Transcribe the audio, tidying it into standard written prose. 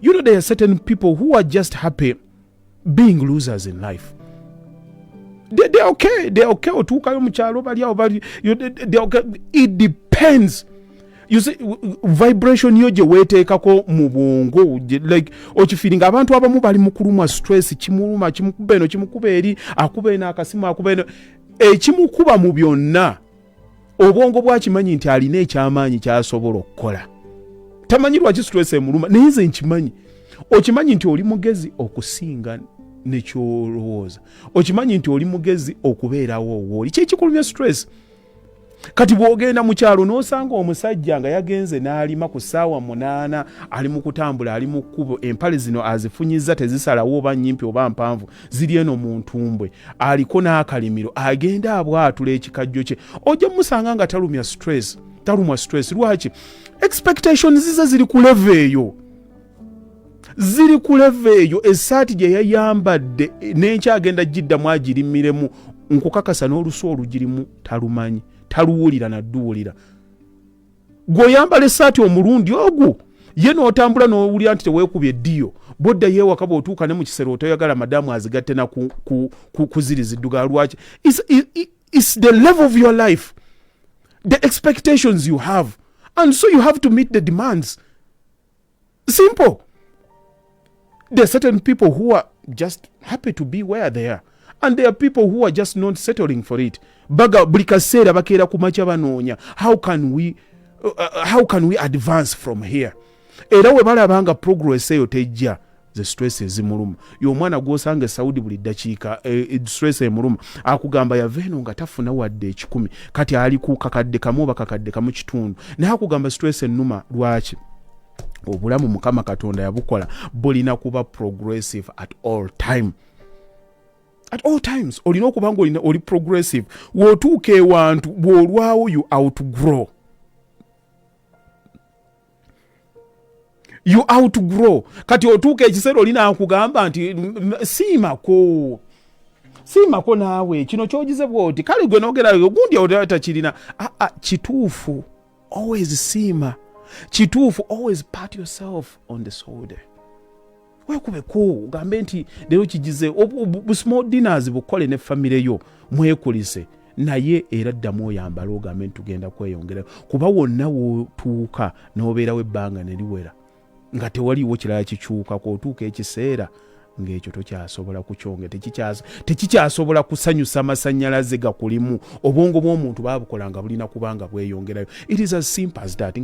You know, there are certain people who are just happy being losers in life. They're okay. They're okay. They're okay. It depends. You see, vibration yoje weteekako mu bwongo, like okifiringa abantu abamu bali mu kulumwa stress, kimuluma kimukuba eno kimukuba eri akuba eno akasimu akuba eno ekimukuba mu byonna obwongo bwakimanyi nti alina ekyamaanyi kyasobola okukola. Tamanyi lwaki stress emuluma naye nze nkimanyi. Okimanyi nti oli mugezi okusinga nekyolowooza. Okimanyi nti oli mugezi okubeerawo wooli. Kikulumya stress. Kati bwogenda mu kyalo n'osanga omusajja nga yagenze n'alima ku ssaawa 8 ali mu kutambula ali mu kkubo empale zino azifunyizza tezisalawo oba nnyimpi oba mpanvu ziri eno mu ntumbwe aliko n'akalimiro agenda abwatula ekikajjo kye ojja musanga nga talumwa stress lwaki expectations zize ziri ku level eyo essaati gye yayambadde n'enkyagenda giddamu agirimiremu nkukakasa n'olusu olugirimu talumanyi taluwulira nadduwulira. Gwoyambala essaati omulundi ogwo ye n'otambula n'owulira nti teweekubye eddiyo bodda yeewaka bw'otuuka ne mu kisero otoyagala madamu azigatte na ku ziri zidduga lwaki. It's the level of your life, the expectations you have, and so you have to meet the demands. Simple. There are certain people who are just happy to be where they are. And there are people who are just not settling for it. Baga buli kaseera bakeera kumakya banoonya. How can we advance from here? Era we balabanga progress eyo tejja the stress ezimuluma. Y'omwana gw'osanga Saudi buli ddakiika stress emuluma akugamba yava eno nga tafuna wadde 10 kati ali ku kakadde kamu oba kakadde kamu kitundu naye akugamba stress ennuma lwaki? Obulamu Mukama Katonda yabukola bulina kuba progressive at all time. At all times, olina okubanga oli progressive. W'otuuka ewantu bw'olwawo you outgrow. You outgrow. Kati otuuka ekiseera olina akugamba nti siimako naawe kino kyogize bw'oti kale gwe n'ogerayo gundi otakirina. Kituufu always siima. Kituufu always pat yourself on the shoulder. Wekubeko ugambe nti lero kigize small dinners bukole ne family yo mwekulise naye era ddamu oyambala ogambe nti tugenda kweyongera kuba wonna wotuuka n'obeerawo ebbanga ne liwera nga tewaliwo kirala kikyuka k'otuuka ekiseera ng'ekyo tokyasobola kukyonge tekikyasobola kusanyusa amasannyalaze gakulimu obwongo bw'omuntu baabukolanga bulina kubanga bweyongerayo. It is as simple as that.